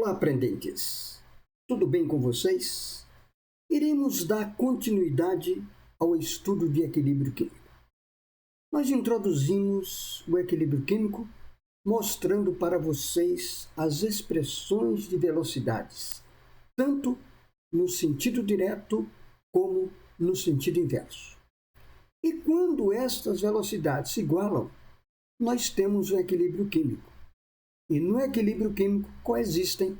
Olá, aprendentes! Tudo bem com vocês? Iremos dar continuidade ao estudo de equilíbrio químico. Nós introduzimos o equilíbrio químico mostrando para vocês as expressões de velocidades, tanto no sentido direto como no sentido inverso. E quando estas velocidades se igualam, nós temos o equilíbrio químico. E no equilíbrio químico coexistem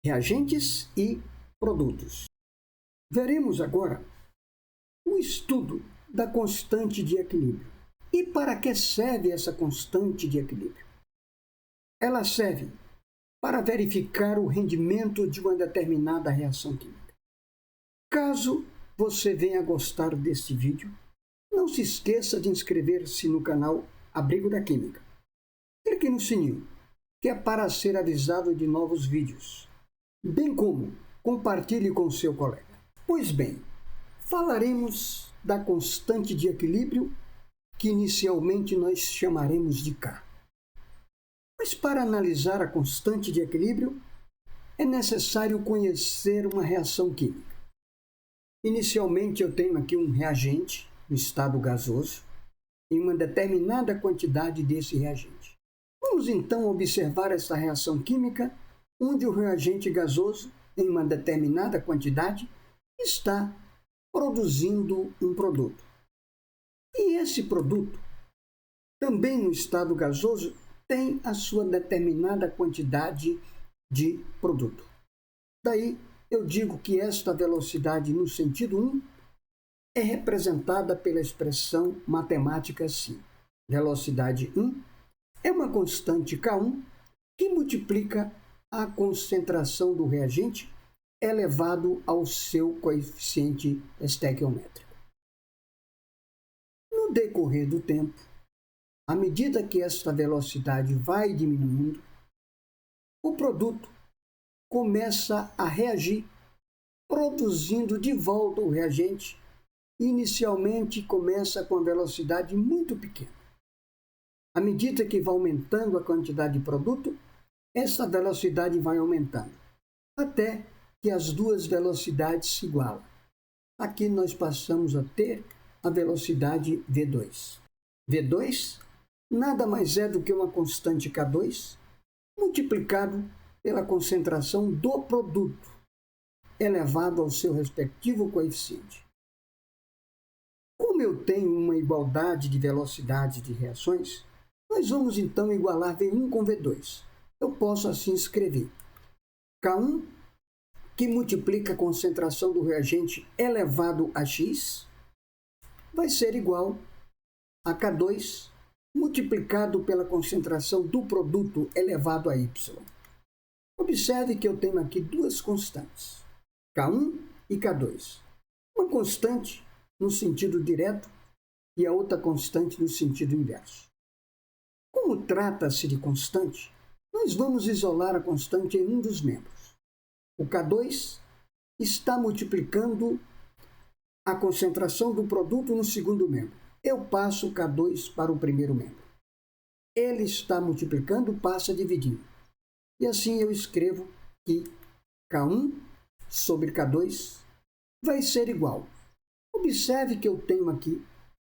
reagentes e produtos. Veremos agora o estudo da constante de equilíbrio. E para que serve essa constante de equilíbrio? Ela serve para verificar o rendimento de uma determinada reação química. Caso você venha gostar deste vídeo, não se esqueça de inscrever-se no canal Abrigo da Química. Clique no sininho, que é para ser avisado de novos vídeos, bem como compartilhe com seu colega. Pois bem, falaremos da constante de equilíbrio, que inicialmente nós chamaremos de K. Mas para analisar a constante de equilíbrio, é necessário conhecer uma reação química. Inicialmente eu tenho aqui um reagente, no estado gasoso, e uma determinada quantidade desse reagente. Vamos então observar essa reação química, onde o reagente gasoso, em uma determinada quantidade, está produzindo um produto. E esse produto, também no estado gasoso, tem a sua determinada quantidade de produto. Daí eu digo que esta velocidade no sentido 1 é representada pela expressão matemática assim. Velocidade 1 é uma constante K1 que multiplica a concentração do reagente elevado ao seu coeficiente estequiométrico. No decorrer do tempo, à medida que esta velocidade vai diminuindo, o produto começa a reagir, produzindo de volta o reagente. Inicialmente começa com a velocidade muito pequena. À medida que vai aumentando a quantidade de produto, essa velocidade vai aumentando, até que as duas velocidades se igualam. Aqui nós passamos a ter a velocidade V2. V2 nada mais é do que uma constante K2 multiplicado pela concentração do produto, elevado ao seu respectivo coeficiente. Como eu tenho uma igualdade de velocidades de reações, nós vamos então igualar V1 com V2. Eu posso assim escrever K1, que multiplica a concentração do reagente elevado a X, vai ser igual a K2 multiplicado pela concentração do produto elevado a Y. Observe que eu tenho aqui duas constantes, K1 e K2. Uma constante no sentido direto e a outra constante no sentido inverso. Como trata-se de constante, nós vamos isolar a constante em um dos membros. O K2 está multiplicando a concentração do produto no segundo membro. Eu passo o K2 para o primeiro membro. Ele está multiplicando, passa dividindo. E assim eu escrevo que K1 sobre K2 vai ser igual. Observe que eu tenho aqui,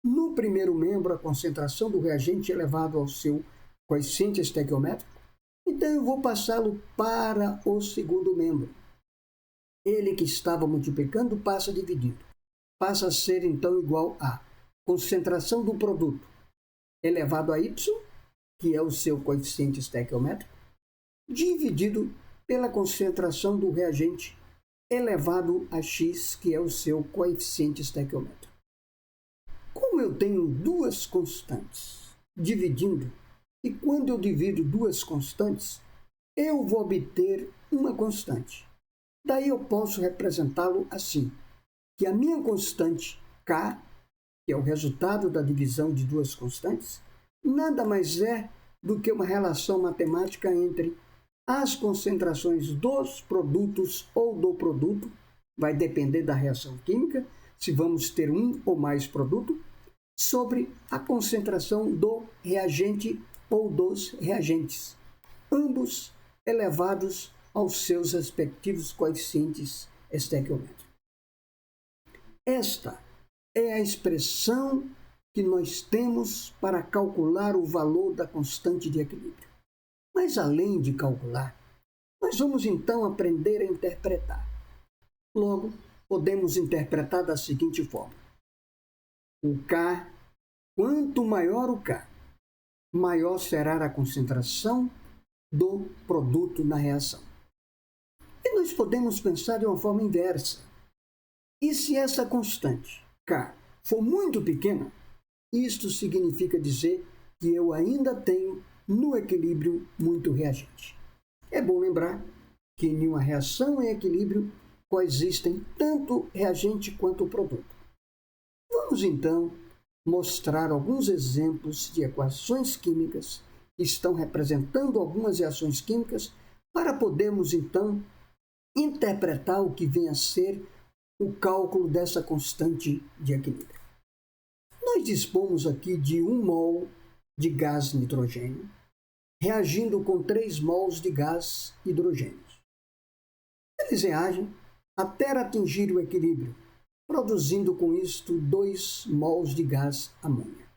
no primeiro membro, a concentração do reagente elevado ao seu coeficiente estequiométrico. Então, eu vou passá-lo para o segundo membro. Ele que estava multiplicando passa dividindo. Passa a ser, então, igual a concentração do produto elevado a Y, que é o seu coeficiente estequiométrico, dividido pela concentração do reagente elevado a X, que é o seu coeficiente estequiométrico. Como eu tenho duas constantes dividindo, e quando eu divido duas constantes, eu vou obter uma constante. Daí eu posso representá-lo assim, que a minha constante K, que é o resultado da divisão de duas constantes, nada mais é do que uma relação matemática entre as concentrações dos produtos ou do produto, vai depender da reação química, se vamos ter um ou mais produto, sobre a concentração do reagente ou dos reagentes, ambos elevados aos seus respectivos coeficientes estequiométricos. Esta é a expressão que nós temos para calcular o valor da constante de equilíbrio. Mas além de calcular, nós vamos então aprender a interpretar. Logo, podemos interpretar da seguinte forma: o K, quanto maior o K, maior será a concentração do produto na reação. E nós podemos pensar de uma forma inversa. E se essa constante, K, for muito pequena, isto significa dizer que eu ainda tenho no equilíbrio muito reagente. É bom lembrar que em uma reação em equilíbrio coexistem tanto reagente quanto o produto. Vamos então mostrar alguns exemplos de equações químicas que estão representando algumas reações químicas para podermos então interpretar o que vem a ser o cálculo dessa constante de equilíbrio. Nós dispomos aqui de 1 mol de gás nitrogênio reagindo com 3 mols de gás hidrogênio. Eles reagem até atingir o equilíbrio, produzindo com isto 2 mols de gás amônia.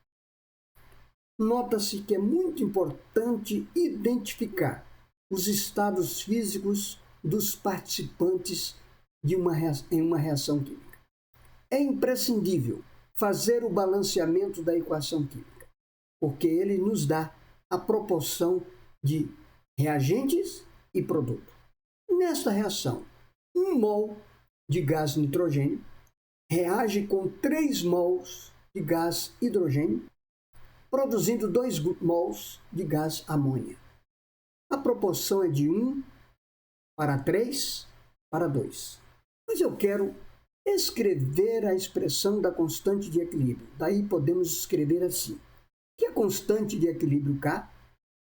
Nota-se que é muito importante identificar os estados físicos dos participantes em uma reação química. É imprescindível fazer o balanceamento da equação química, porque ele nos dá a proporção de reagentes e produto. Nesta reação, 1 mol de gás nitrogênio reage com 3 mols de gás hidrogênio, produzindo 2 mols de gás amônia. A proporção é de 1 para 3 para 2. Mas eu quero escrever a expressão da constante de equilíbrio. Daí podemos escrever assim, que a constante de equilíbrio K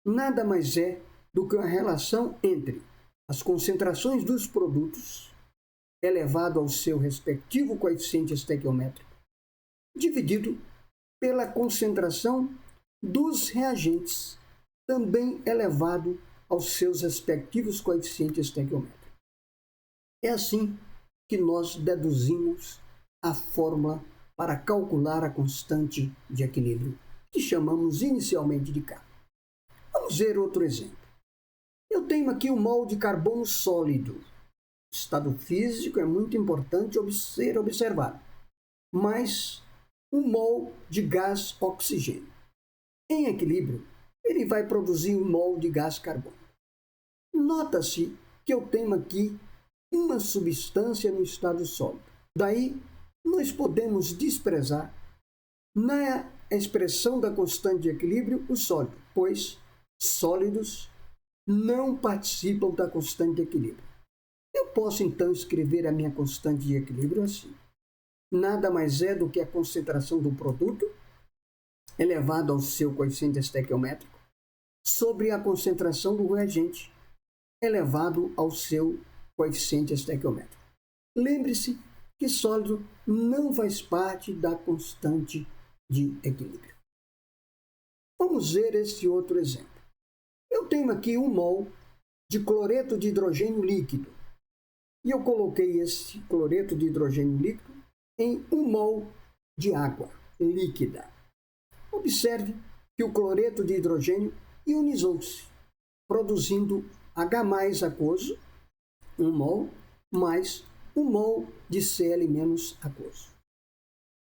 nada mais é do que a relação entre as concentrações dos produtos elevado ao seu respectivo coeficiente estequiométrico, dividido pela concentração dos reagentes, também elevado aos seus respectivos coeficientes estequiométricos. É assim que nós deduzimos a fórmula para calcular a constante de equilíbrio, que chamamos inicialmente de K. Vamos ver outro exemplo. Eu tenho aqui 1 mol de carbono sólido. O estado físico é muito importante ser observado, mas 1 mol de gás oxigênio. Em equilíbrio, ele vai produzir 1 mol de gás carbônico. Nota-se que eu tenho aqui uma substância no estado sólido. Daí, nós podemos desprezar na expressão da constante de equilíbrio o sólido, pois sólidos não participam da constante de equilíbrio. Eu posso então escrever a minha constante de equilíbrio assim. Nada mais é do que a concentração do produto elevado ao seu coeficiente estequiométrico sobre a concentração do reagente elevado ao seu coeficiente estequiométrico. Lembre-se que sólido não faz parte da constante de equilíbrio. Vamos ver este outro exemplo. Eu tenho aqui 1 mol de cloreto de hidrogênio líquido e eu coloquei esse cloreto de hidrogênio líquido em 1 mol de água líquida. Observe que o cloreto de hidrogênio ionizou-se, produzindo H+ aquoso, 1 mol, mais 1 mol de Cl- aquoso.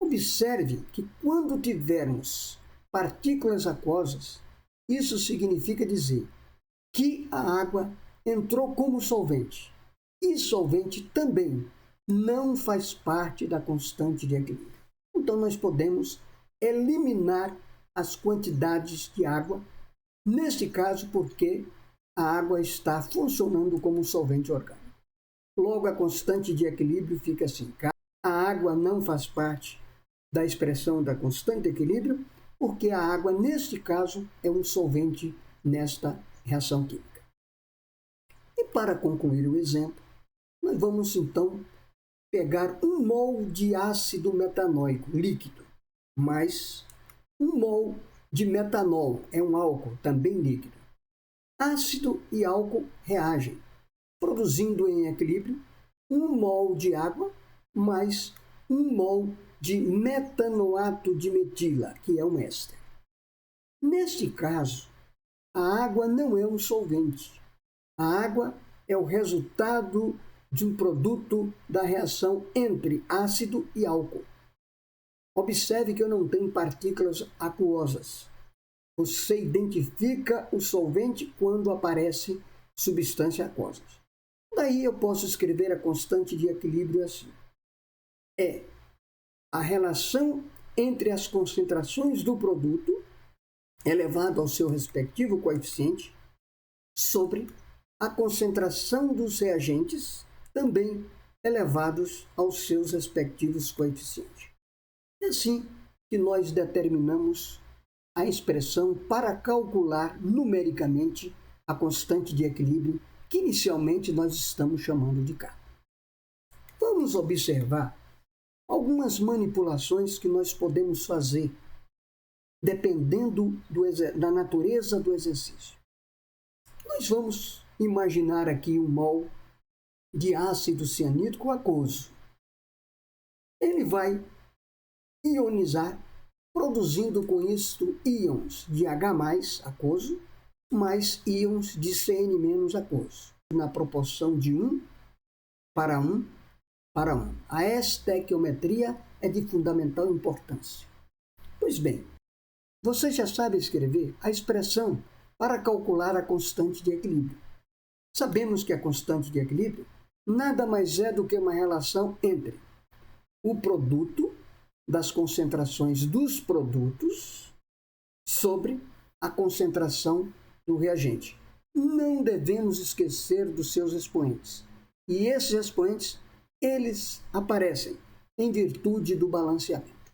Observe que quando tivermos partículas aquosas, isso significa dizer que a água entrou como solvente. E solvente também não faz parte da constante de equilíbrio. Então, nós podemos eliminar as quantidades de água, neste caso, porque a água está funcionando como solvente orgânico. Logo, a constante de equilíbrio fica assim. A água não faz parte da expressão da constante de equilíbrio, porque a água, neste caso, é um solvente nesta reação química. E para concluir o exemplo, nós vamos então pegar 1 mol de ácido metanóico líquido, mais 1 mol de metanol, é um álcool também líquido. Ácido e álcool reagem, produzindo em equilíbrio 1 mol de água mais 1 mol de metanoato de metila, que é um éster. Neste caso, a água não é um solvente. A água é o resultado de um produto da reação entre ácido e álcool. Observe que eu não tenho partículas aquosas. Você identifica o solvente quando aparece substância aquosa. Daí eu posso escrever a constante de equilíbrio assim. É a relação entre as concentrações do produto, elevado ao seu respectivo coeficiente, sobre a concentração dos reagentes, também elevados aos seus respectivos coeficientes. É assim que nós determinamos a expressão para calcular numericamente a constante de equilíbrio que inicialmente nós estamos chamando de K. Vamos observar algumas manipulações que nós podemos fazer dependendo da natureza do exercício. Nós vamos imaginar aqui um mol de ácido cianídrico aquoso. Ele vai ionizar, produzindo com isto íons de H+, aquoso, mais íons de Cn- aquoso, na proporção de 1 para 1 para 1. A estequiometria é de fundamental importância. Pois bem, você já sabe escrever a expressão para calcular a constante de equilíbrio. Sabemos que a constante de equilíbrio nada mais é do que uma relação entre o produto das concentrações dos produtos sobre a concentração do reagente. Não devemos esquecer dos seus expoentes. E esses expoentes, eles aparecem em virtude do balanceamento.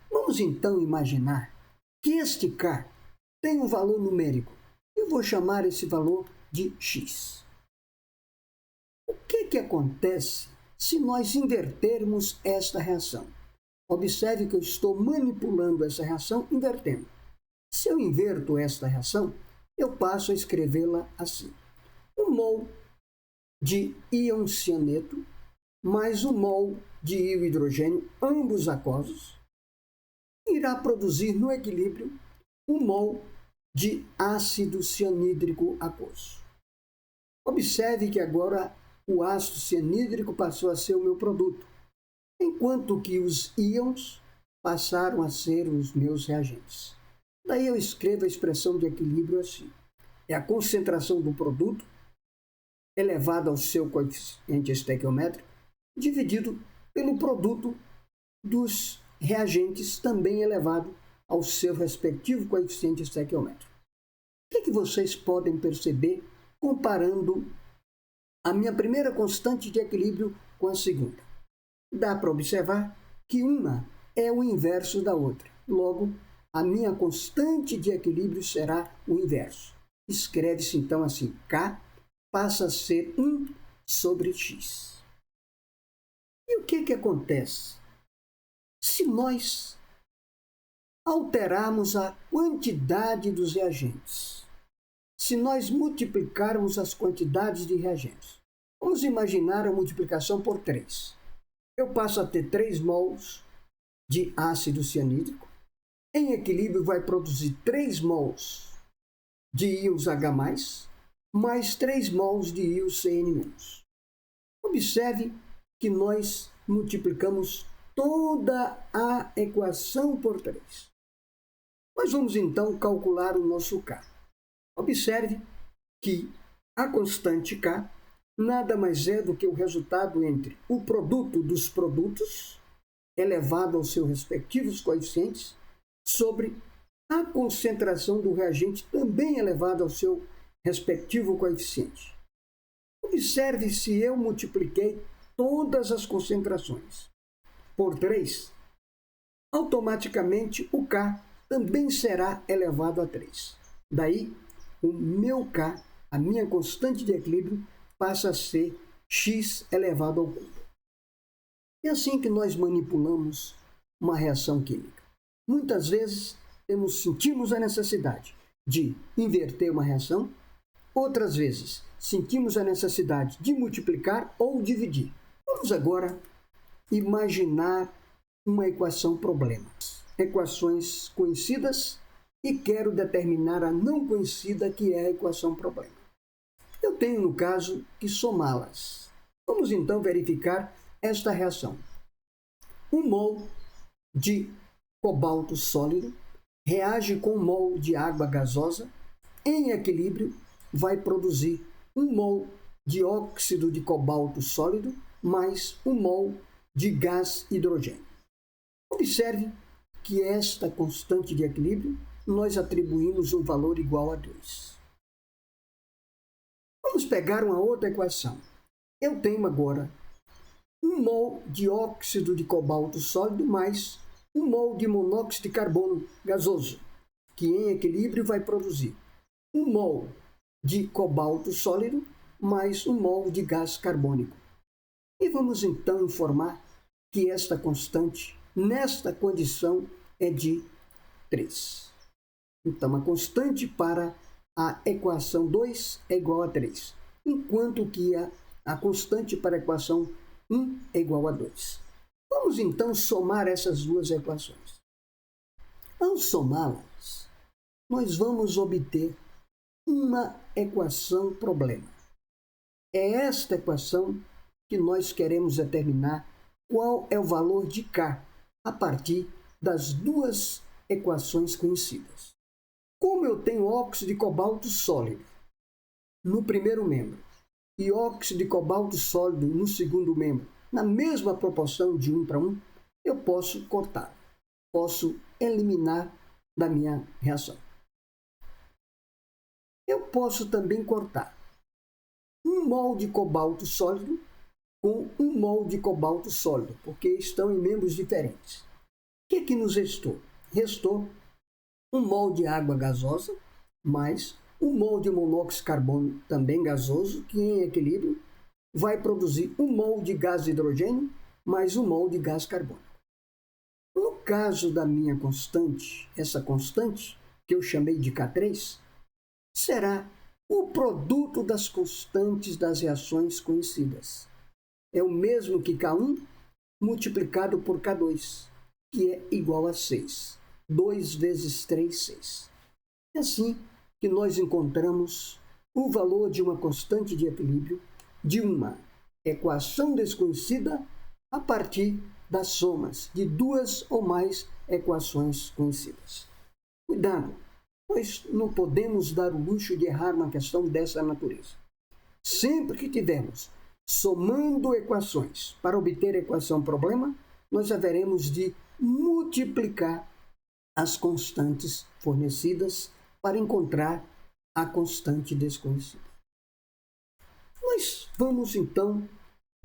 Vamos então imaginar que este K tem um valor numérico. Eu vou chamar esse valor de X. O que acontece se nós invertermos esta reação? Observe que eu estou manipulando essa reação invertendo. Se eu inverto esta reação, eu passo a escrevê-la assim. 1 mol de íon cianeto mais 1 mol de íon hidrogênio, ambos aquosos, irá produzir no equilíbrio 1 mol de ácido cianídrico aquoso. Observe que agora o ácido cianídrico passou a ser o meu produto, enquanto que os íons passaram a ser os meus reagentes. Daí eu escrevo a expressão de equilíbrio assim. É a concentração do produto elevado ao seu coeficiente estequiométrico dividido pelo produto dos reagentes também elevado ao seu respectivo coeficiente estequiométrico. O que vocês podem perceber comparando a minha primeira constante de equilíbrio com a segunda? Dá para observar que uma é o inverso da outra. Logo, a minha constante de equilíbrio será o inverso. Escreve-se então assim, K passa a ser 1 sobre X. E o que acontece se nós alterarmos a quantidade dos reagentes? Se nós multiplicarmos as quantidades de reagentes? Vamos imaginar a multiplicação por 3. Eu passo a ter 3 mols de ácido cianídrico. Em equilíbrio vai produzir 3 mols de íons H+, mais 3 mols de íons Cn-. Observe que nós multiplicamos toda a equação por 3. Nós vamos então calcular o nosso K. Observe que a constante K nada mais é do que o resultado entre o produto dos produtos, elevado aos seus respectivos coeficientes, sobre a concentração do reagente, também elevado ao seu respectivo coeficiente. Observe se eu multipliquei todas as concentrações por 3, automaticamente o K também será elevado a 3. Daí, o meu K, a minha constante de equilíbrio, passa a ser X elevado ao cubo. É assim que nós manipulamos uma reação química. Muitas vezes sentimos a necessidade de inverter uma reação, outras vezes sentimos a necessidade de multiplicar ou dividir. Vamos agora imaginar uma equação problema. Equações conhecidas e quero determinar a não conhecida, que é a equação problema. Eu tenho, no caso, que somá-las. Vamos então verificar esta reação. 1 mol de cobalto sólido reage com 1 mol de água gasosa. Em equilíbrio, vai produzir 1 mol de óxido de cobalto sólido mais 1 mol de gás hidrogênio. Observe que esta constante de equilíbrio nós atribuímos um valor igual a 2. Vamos pegar uma outra equação. Eu tenho agora 1 mol de óxido de cobalto sólido mais 1 mol de monóxido de carbono gasoso, que em equilíbrio vai produzir 1 mol de cobalto sólido mais 1 mol de gás carbônico. E vamos então informar que esta constante, nesta condição, é de 3. Então, a constante para a equação 2 é igual a 3, enquanto que a constante para a equação 1 é igual a 2. Vamos então somar essas duas equações. Ao somá-las, nós vamos obter uma equação problema. É esta equação que nós queremos determinar qual é o valor de K a partir das duas equações conhecidas. Como eu tenho óxido de cobalto sólido no primeiro membro e óxido de cobalto sólido no segundo membro, na mesma proporção de 1 para 1, eu posso cortar, posso eliminar da minha reação. Eu posso também cortar 1 mol de cobalto sólido com 1 mol de cobalto sólido, porque estão em membros diferentes. O que nos restou? Restou 1 mol de água gasosa mais 1 mol de monóxido de carbono, também gasoso, que em equilíbrio vai produzir 1 mol de gás hidrogênio mais 1 mol de gás carbônico. No caso da minha constante, essa constante, que eu chamei de K3, será o produto das constantes das reações conhecidas. É o mesmo que K1 multiplicado por K2, que é igual a 6. 2 vezes 3, 6. É assim que nós encontramos o valor de uma constante de equilíbrio de uma equação desconhecida a partir das somas de duas ou mais equações conhecidas. Cuidado, pois não podemos dar o luxo de errar uma questão dessa natureza. Sempre que tivermos somando equações para obter a equação problema, nós haveremos de multiplicar as constantes fornecidas para encontrar a constante desconhecida. Nós vamos então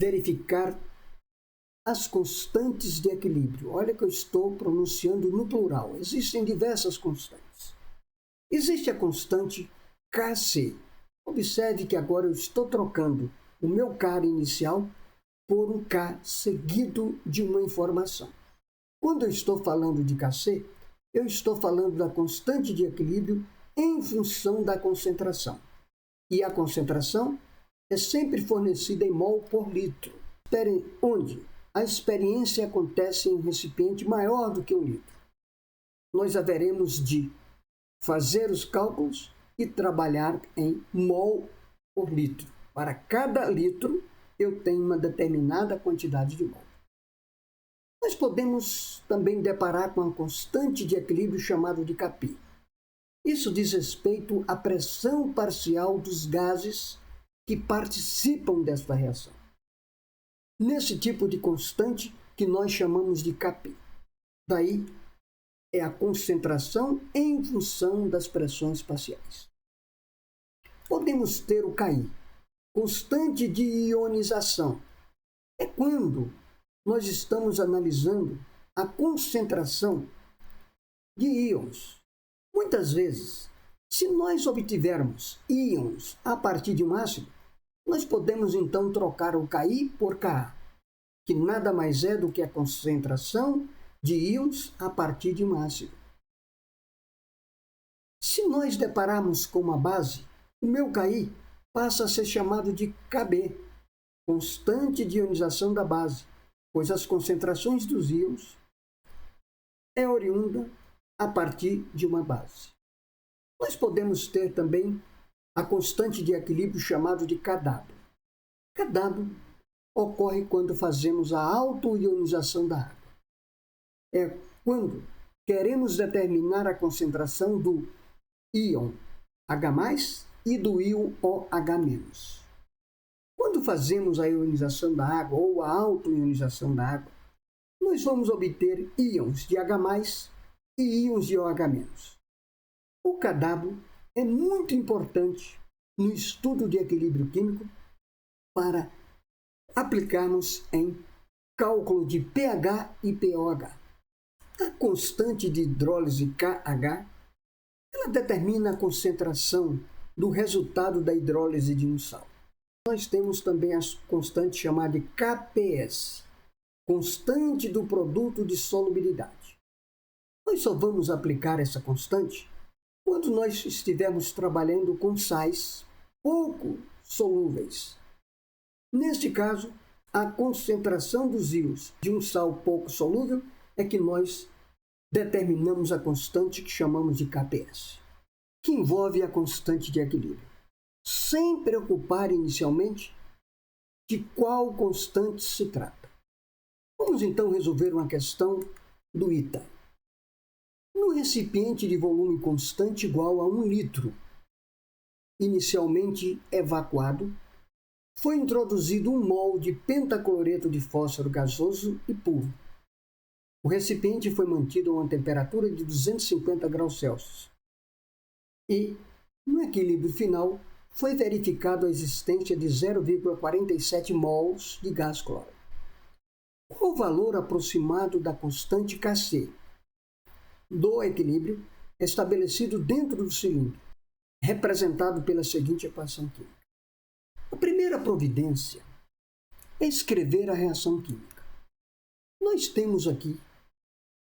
verificar as constantes de equilíbrio. Olha que eu estou pronunciando no plural. Existem diversas constantes. Existe a constante Kc. Observe que agora eu estou trocando o meu K inicial por um K seguido de uma informação. Quando eu estou falando de Kc, eu estou falando da constante de equilíbrio em função da concentração. E a concentração é sempre fornecida em mol por litro. Esperem, onde a experiência acontece em um recipiente maior do que 1 litro. Nós haveremos de fazer os cálculos e trabalhar em mol por litro. Para cada litro, eu tenho uma determinada quantidade de mol. Nós podemos também deparar com uma constante de equilíbrio chamada de Kp. Isso diz respeito à pressão parcial dos gases que participam desta reação. Nesse tipo de constante que nós chamamos de Kp. Daí é a concentração em função das pressões parciais. Podemos ter o Ki, constante de ionização. É quando nós estamos analisando a concentração de íons. Muitas vezes, se nós obtivermos íons a partir de um ácido, nós podemos então trocar o Ki por Ka, que nada mais é do que a concentração de íons a partir de um ácido. Se nós depararmos com uma base, o meu Ki passa a ser chamado de Kb, constante de ionização da base, pois as concentrações dos íons é oriunda a partir de uma base. Nós podemos ter também a constante de equilíbrio chamado de Kw. Kw ocorre quando fazemos a autoionização da água. É quando queremos determinar a concentração do íon H+, e do íon OH-. Quando fazemos a ionização da água ou a autoionização da água, nós vamos obter íons de H+ e íons de OH-. O Kw é muito importante no estudo de equilíbrio químico para aplicarmos em cálculo de pH e pOH. A constante de hidrólise KH, ela determina a concentração do resultado da hidrólise de um sal. Nós temos também a constante chamada de KPS, constante do produto de solubilidade. Nós só vamos aplicar essa constante quando nós estivermos trabalhando com sais pouco solúveis. Neste caso, a concentração dos íons de um sal pouco solúvel é que nós determinamos a constante que chamamos de KPS, que envolve a constante de equilíbrio, sem preocupar inicialmente de qual constante se trata. Vamos então resolver uma questão do ITA. No recipiente de volume constante igual a 1 litro, inicialmente evacuado, foi introduzido 1 mol de pentacloreto de fósforo gasoso e puro. O recipiente foi mantido a uma temperatura de 250 graus Celsius. E, no equilíbrio final, foi verificado a existência de 0,47 mols de gás cloro. Qual o valor aproximado da constante Kc do equilíbrio estabelecido dentro do cilindro, representado pela seguinte equação química? A primeira providência é escrever a reação química. Nós temos aqui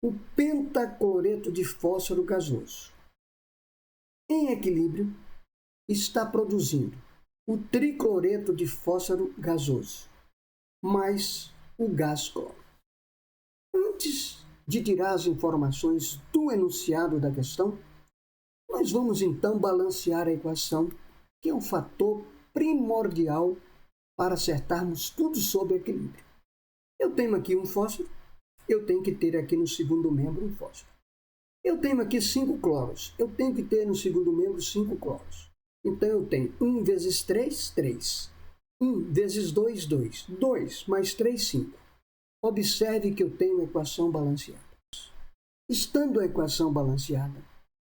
o pentacloreto de fósforo gasoso. Em equilíbrio, está produzindo o tricloreto de fósforo gasoso, mais o gás cloro. Antes de tirar as informações do enunciado da questão, nós vamos então balancear a equação, que é um fator primordial para acertarmos tudo sobre equilíbrio. Eu tenho aqui um fósforo, eu tenho que ter aqui no segundo membro um fósforo. Eu tenho aqui 5 cloros, eu tenho que ter no segundo membro 5 cloros. Então eu tenho 1 vezes 3, 3. 1 vezes 2, 2. 2 mais 3, 5. Observe que eu tenho uma equação balanceada. Estando a equação balanceada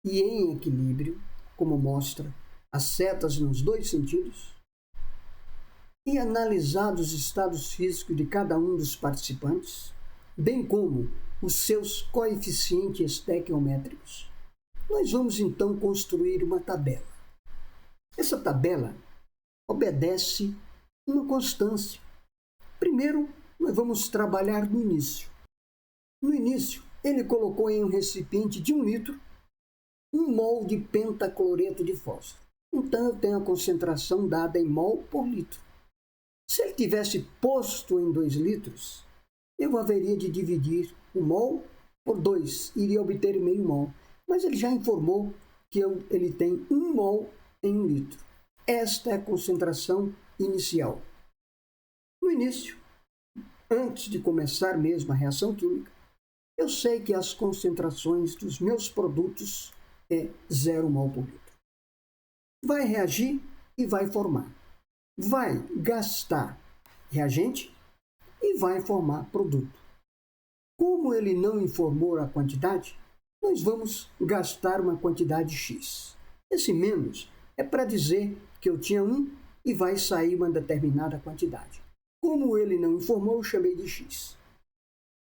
e em equilíbrio, como mostra as setas nos dois sentidos, e analisados os estados físicos de cada um dos participantes, bem como os seus coeficientes estequiométricos, nós vamos então construir uma tabela. Essa tabela obedece uma constância. Primeiro, nós vamos trabalhar no início. No início, ele colocou em um recipiente de 1 litro 1 mol de pentacloreto de fósforo. Então, eu tenho a concentração dada em mol por litro. Se ele tivesse posto em 2 litros, eu haveria de dividir o mol por 2, iria obter meio mol. Mas ele já informou que ele tem 1 mol em 1 litro. Esta é a concentração inicial. No início, antes de começar mesmo a reação química, eu sei que as concentrações dos meus produtos é 0 mol por litro. Vai reagir e vai formar. Vai gastar reagente e vai formar produto. Como ele não informou a quantidade, nós vamos gastar uma quantidade X. Esse menos é para dizer que eu tinha 1 e vai sair uma determinada quantidade. Como ele não informou, eu chamei de X.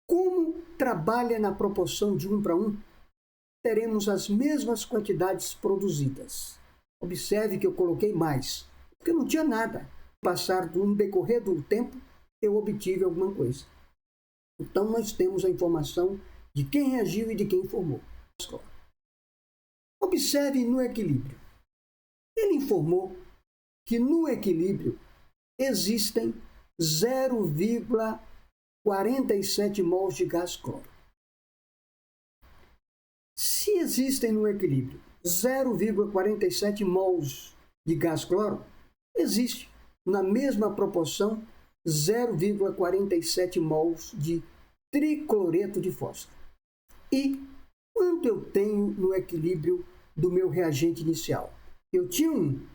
Como trabalha na proporção de 1 para 1, teremos as mesmas quantidades produzidas. Observe que eu coloquei mais, porque não tinha nada. No decorrer do tempo, eu obtive alguma coisa. Então, nós temos a informação de quem reagiu e de quem informou. Observe no equilíbrio. Ele informou que no equilíbrio existem 0,47 mols de gás cloro. Se existem no equilíbrio 0,47 mols de gás cloro, existe na mesma proporção 0,47 mols de tricloreto de fósforo. E quanto eu tenho no equilíbrio do meu reagente inicial? Eu tinha 1.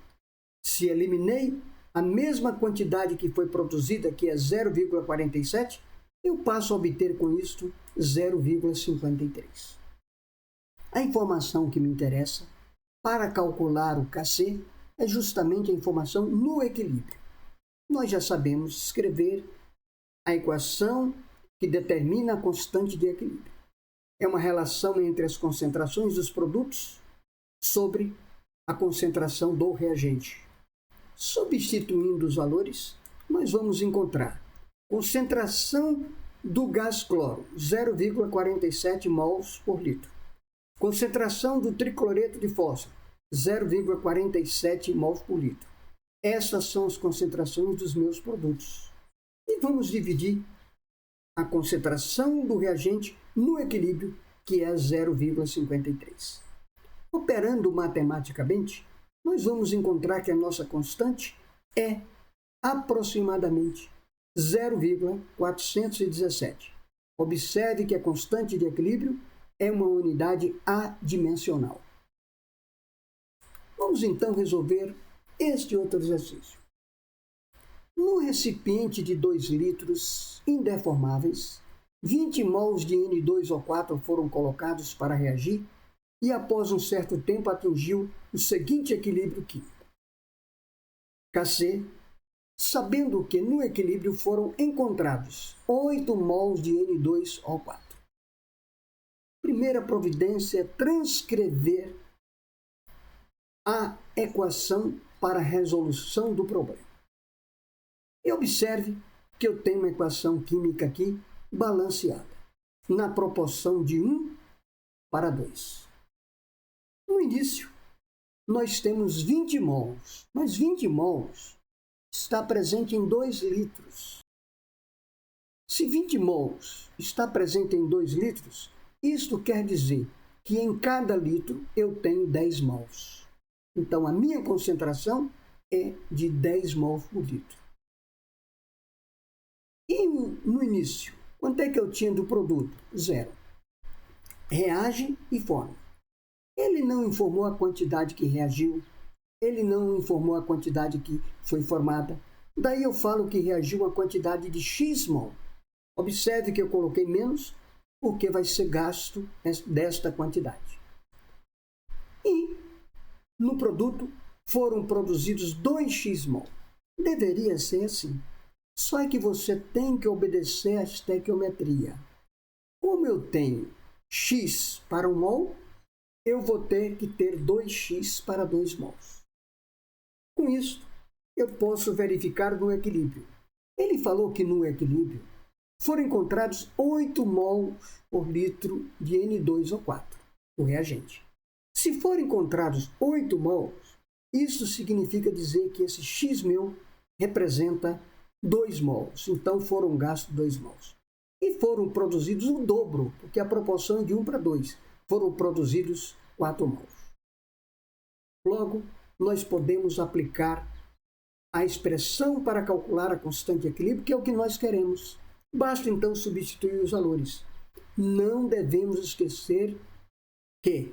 Se eliminei a mesma quantidade que foi produzida, que é 0,47, eu passo a obter com isto 0,53. A informação que me interessa para calcular o Kc é justamente a informação no equilíbrio. Nós já sabemos escrever a equação que determina a constante de equilíbrio. É uma relação entre as concentrações dos produtos sobre a concentração do reagente. Substituindo os valores, nós vamos encontrar concentração do gás cloro, 0,47 mols por litro. Concentração do tricloreto de fósforo, 0,47 mols por litro. Essas são as concentrações dos meus produtos. E vamos dividir a concentração do reagente no equilíbrio, que é 0,53. Operando matematicamente, nós vamos encontrar que a nossa constante é aproximadamente 0,417. Observe que a constante de equilíbrio é uma unidade adimensional. Vamos então resolver este outro exercício. No recipiente de 2 litros indeformáveis, 20 mols de N2O4 foram colocados para reagir e após um certo tempo atingiu o seguinte equilíbrio químico. Kc, sabendo que no equilíbrio foram encontrados 8 mols de N2O4. Primeira providência é transcrever a equação para a resolução do problema. E observe que eu tenho uma equação química aqui balanceada, na proporção de 1:2. No início, nós temos 20 mols, mas 20 mols está presente em 2 litros. Se 20 mols está presente em 2 litros, isto quer dizer que em cada litro eu tenho 10 mols. Então, a minha concentração é de 10 mols por litro. E no início, quanto é que eu tinha do produto? 0. Reage e forma. Ele não informou a quantidade que reagiu, ele não informou a quantidade que foi formada. Daí eu falo que reagiu a quantidade de X mol. Observe que eu coloquei menos, porque vai ser gasto desta quantidade. E no produto foram produzidos 2x mol. Deveria ser assim. Só que você tem que obedecer à estequiometria. Como eu tenho x para 1 mol, eu vou ter que ter 2x para 2 mols. Com isso, eu posso verificar no equilíbrio. Ele falou que no equilíbrio foram encontrados 8 mols por litro de N2O4, o reagente. Se forem encontrados 8 mols, isso significa dizer que esse x meu representa 2 mols. Então foram gastos 2 mols. E foram produzidos o dobro, porque a proporção é de 1:2. Foram produzidos 4 mols. Logo, nós podemos aplicar a expressão para calcular a constante de equilíbrio, que é o que nós queremos. Basta então substituir os valores. Não devemos esquecer que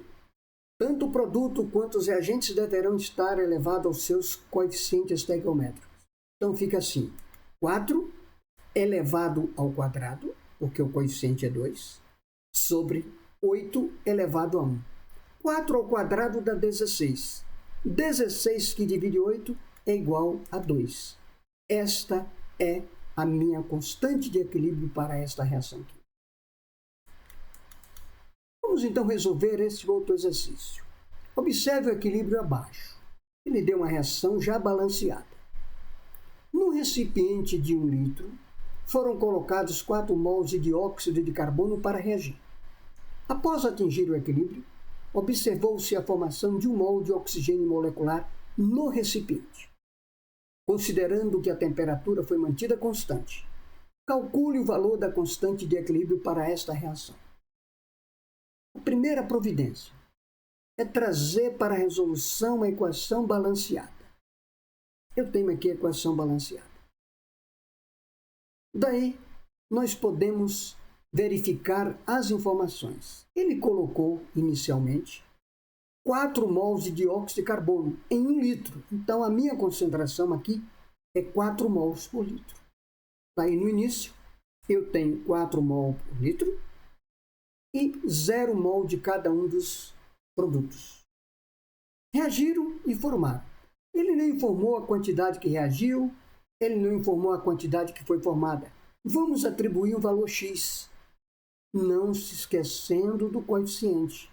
tanto o produto quanto os reagentes deverão estar elevados aos seus coeficientes estequiométricos. Então fica assim: 4 elevado ao quadrado, porque o coeficiente é 2, sobre 8 elevado a 1. 4 ao quadrado dá 16. 16 que divide 8 é igual a 2. Esta é a minha constante de equilíbrio para esta reação aqui. Vamos então resolver este outro exercício. Observe o equilíbrio abaixo. Ele deu uma reação já balanceada. No recipiente de 1 litro, foram colocados 4 mols de dióxido de carbono para reagir. Após atingir o equilíbrio, observou-se a formação de 1 mol de oxigênio molecular no recipiente. considerando que a temperatura foi mantida constante. Calcule o valor da constante de equilíbrio para esta reação. A primeira providência é trazer para a resolução a equação balanceada. Eu tenho aqui a equação balanceada. Daí, nós podemos verificar as informações. Ele colocou, inicialmente, 4 mols de dióxido de carbono em 1 litro. Então, a minha concentração aqui é 4 mols por litro. Daí, no início, eu tenho 4 mol por litro e 0 mol de cada um dos produtos. Reagiram e formaram. Ele não informou a quantidade que reagiu, ele não informou a quantidade que foi formada. Vamos atribuir um valor X, não se esquecendo do coeficiente.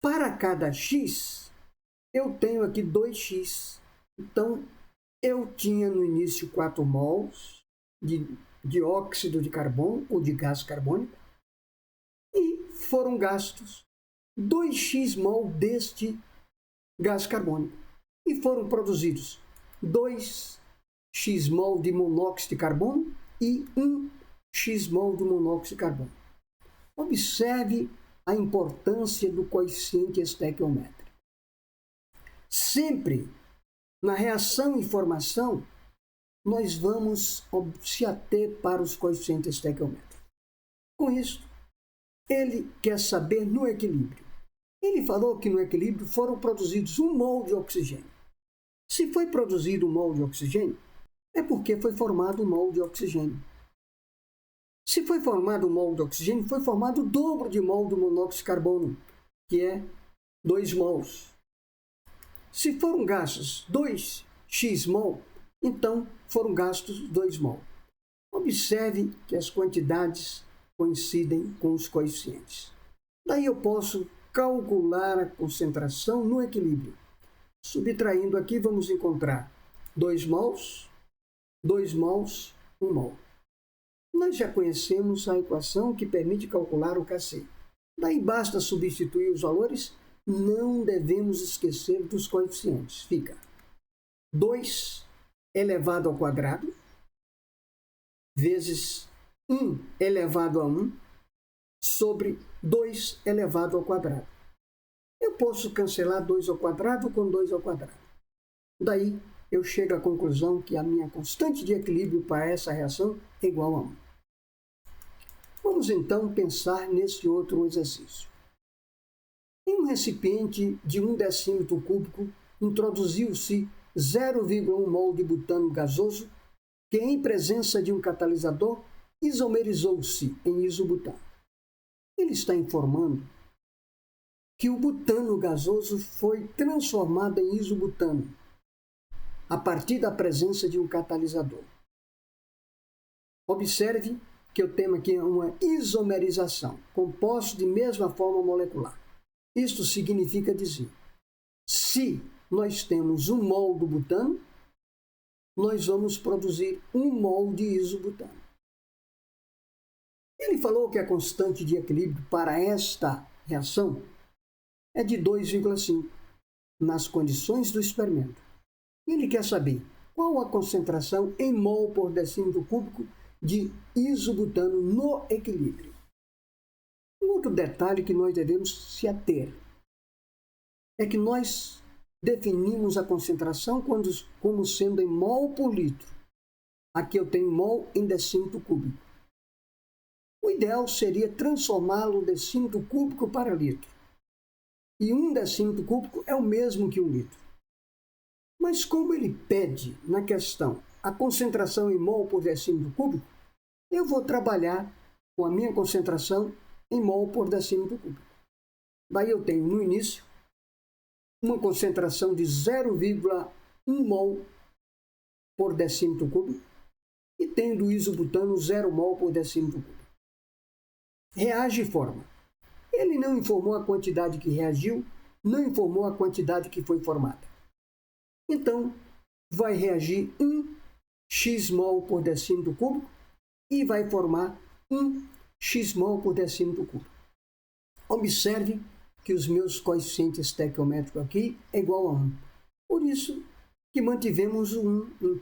Para cada X, eu tenho aqui 2X. Então, eu tinha no início 4 mols de dióxido de carbono ou de gás carbônico e foram gastos 2x mol deste gás carbônico e foram produzidos 2x mol de monóxido de carbono e 1x mol de monóxido de carbono. Observe a importância do coeficiente estequiométrico. Sempre na reação e formação, nós vamos se ater para os coeficientes estequiométricos. Com isso, ele quer saber no equilíbrio. Ele falou que no equilíbrio foram produzidos 1 mol de oxigênio. Se foi produzido 1 mol de oxigênio, é porque foi formado 1 mol de oxigênio. Se foi formado 1 mol de oxigênio, foi formado o dobro de mol do monóxido de carbono, que é 2 mols. Se foram gastos 2x mol, então foram gastos 2 mol. Observe que as quantidades coincidem com os coeficientes. Daí eu posso calcular a concentração no equilíbrio. Subtraindo aqui, vamos encontrar 2 mols, 2 mols, 1 mol. Nós já conhecemos a equação que permite calcular o Kc. Daí basta substituir os valores, não devemos esquecer dos coeficientes. Fica 2 elevado ao quadrado vezes 1 elevado a 1 sobre 2 elevado ao quadrado. Eu posso cancelar 2 ao quadrado com 2 ao quadrado. Daí eu chego à conclusão que a minha constante de equilíbrio para essa reação é igual a 1. Vamos então pensar nesse outro exercício. Em um recipiente de 1 decímetro cúbico, introduziu-se 0,1 mol de butano gasoso, que em presença de um catalisador isomerizou-se em isobutano. Ele está informando que o butano gasoso foi transformado em isobutano a partir da presença de um catalisador. Observe que eu tenho aqui uma isomerização, compostos de mesma forma molecular. Isto significa dizer, se nós temos 1 mol do butano, nós vamos produzir 1 mol de isobutano. Ele falou que a constante de equilíbrio para esta reação é de 2,5 nas condições do experimento. Ele quer saber qual a concentração em mol por decímetro cúbico de isobutano no equilíbrio. Um outro detalhe que nós devemos se ater é que nós definimos a concentração como sendo em mol por litro. Aqui eu tenho mol em decímetro cúbico. O ideal seria transformá-lo decímetro cúbico para litro. E 1 decímetro cúbico é o mesmo que 1 litro. Mas como ele pede na questão a concentração em mol por decímetro cúbico, eu vou trabalhar com a minha concentração em mol por decímetro cúbico. Daí eu tenho no início uma concentração de 0,1 mol por decímetro cúbico e tenho do isobutano 0 mol por decímetro cúbico. Reage e forma. Ele não informou a quantidade que reagiu, não informou a quantidade que foi formada. Então, vai reagir 1x mol por decímetro cúbico e vai formar 1x mol por decímetro cúbico. Observe que os meus coeficientes estequiométricos aqui é igual a 1. Por isso que mantivemos o 1.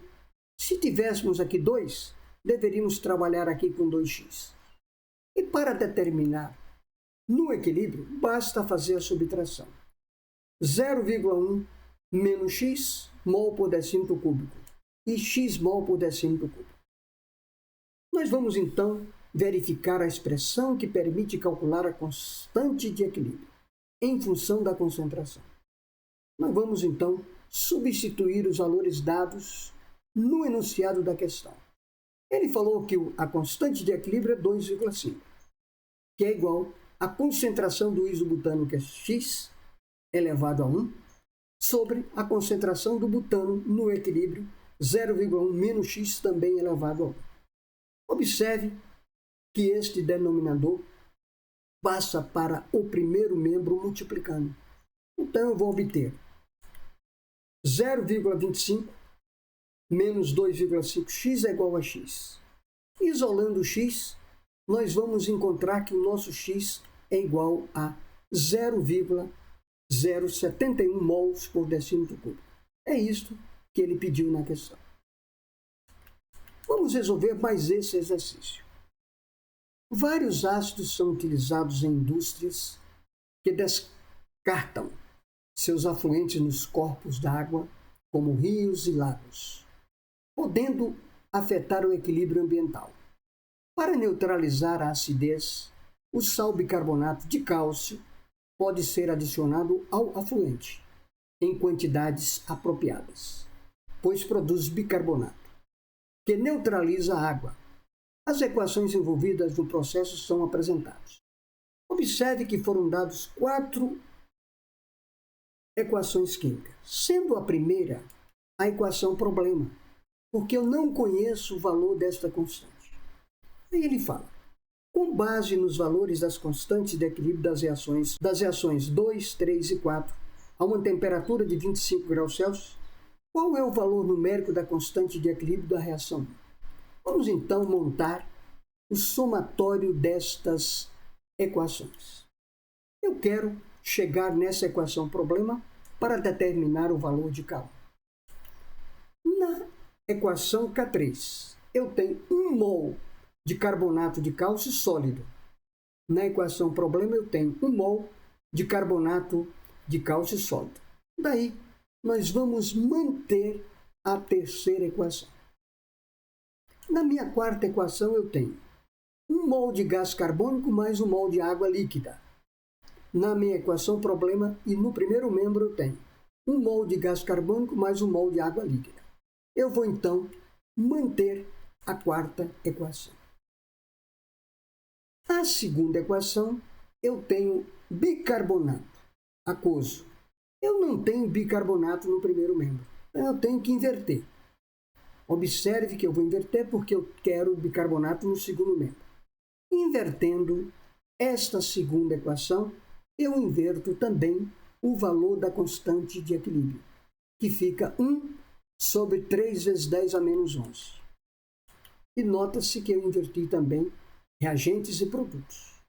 Se tivéssemos aqui 2, deveríamos trabalhar aqui com 2x. E para determinar no equilíbrio, basta fazer a subtração. 0,1 menos x mol por decímetro cúbico e x mol por decímetro cúbico. Nós vamos então verificar a expressão que permite calcular a constante de equilíbrio em função da concentração. Nós vamos então substituir os valores dados no enunciado da questão. Ele falou que a constante de equilíbrio é 2,5, que é igual à concentração do isobutano, que é x elevado a 1, sobre a concentração do butano no equilíbrio 0,1 menos x também elevado a 1. Observe que este denominador passa para o primeiro membro multiplicando. Então, eu vou obter 0,25 menos 2,5x é igual a x. Isolando o x, nós vamos encontrar que o nosso x é igual a 0,071 mols por decímetro cúbico. É isto que ele pediu na questão. Vamos resolver mais esse exercício. Vários ácidos são utilizados em indústrias que descartam seus afluentes nos corpos d'água, como rios e lagos, podendo afetar o equilíbrio ambiental. Para neutralizar a acidez, o sal bicarbonato de cálcio pode ser adicionado ao afluente em quantidades apropriadas, pois produz bicarbonato, que neutraliza a água. As equações envolvidas no processo são apresentadas. Observe que foram dadas 4 equações químicas, sendo a primeira a equação problema, porque eu não conheço o valor desta constante. Aí ele fala, com base nos valores das constantes de equilíbrio das reações 2, 3 e 4, a uma temperatura de 25 graus Celsius, qual é o valor numérico da constante de equilíbrio da reação? Vamos então montar o somatório destas equações. Eu quero chegar nessa equação problema para determinar o valor de K1. Na equação K3, eu tenho 1 mol de carbonato de cálcio sólido. Na equação problema, eu tenho 1 mol de carbonato de cálcio sólido. Daí, nós vamos manter a terceira equação. Na minha quarta equação, eu tenho 1 mol de gás carbônico mais 1 mol de água líquida. Na minha equação problema, e no primeiro membro, eu tenho 1 mol de gás carbônico mais 1 mol de água líquida. Eu vou, então, manter a quarta equação. A segunda equação, eu tenho bicarbonato aquoso. Eu não tenho bicarbonato no primeiro membro, então eu tenho que inverter. Observe que eu vou inverter porque eu quero bicarbonato no segundo membro. Invertendo esta segunda equação, eu inverto também o valor da constante de equilíbrio, que fica 1 sobre 3 vezes 10 a menos 11. E nota-se que eu inverti também reagentes e produtos.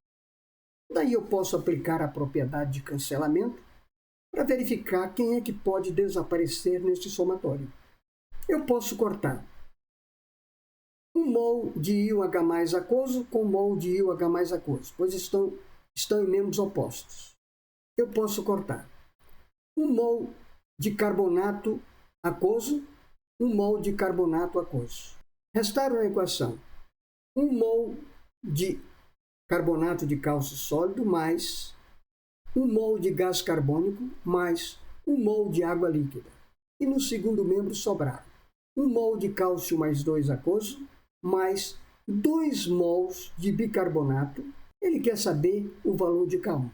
Daí eu posso aplicar a propriedade de cancelamento para verificar quem é que pode desaparecer neste somatório. Eu posso cortar 1 mol de íon H+ aquoso com 1 mol de íon H+ aquoso, pois estão em membros opostos. Eu posso cortar 1 mol de carbonato aquoso, 1 mol de carbonato aquoso. Restaram na equação 1 mol de carbonato de cálcio sólido mais 1 mol de gás carbônico mais 1 mol de água líquida. E no segundo membro sobraram 1 mol de cálcio mais 2 aquoso mais 2 mols de bicarbonato. Ele quer saber o valor de K1.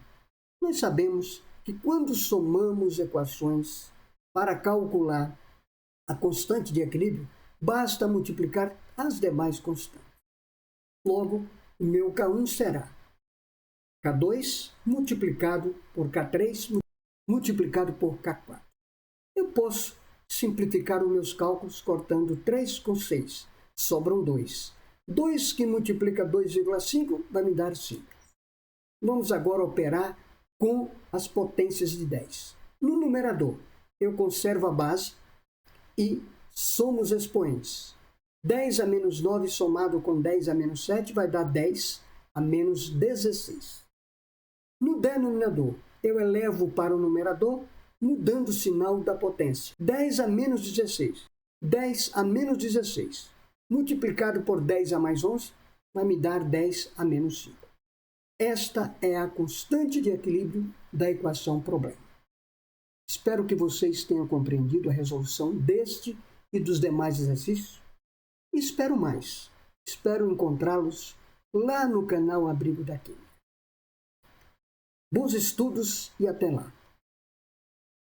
Nós sabemos que quando somamos equações para calcular a constante de equilíbrio, basta multiplicar as demais constantes. Logo, o meu K1 será K2 multiplicado por K3 multiplicado por K4. Eu posso simplificar os meus cálculos cortando 3 com 6. Sobram 2. 2 que multiplica 2,5 vai me dar 5. Vamos agora operar com as potências de 10. No numerador, eu conservo a base e somos expoentes. 10 a menos 9 somado com 10 a menos 7 vai dar 10 a menos 16. No denominador, eu elevo para o numerador, mudando o sinal da potência. 10 a menos 16. 10 a menos 16, multiplicado por 10 a mais 11, vai me dar 10 a menos 5. Esta é a constante de equilíbrio da equação problema. Espero que vocês tenham compreendido a resolução deste e dos demais exercícios. E espero mais. Espero encontrá-los lá no canal Abrigo da Química. Bons estudos e até lá!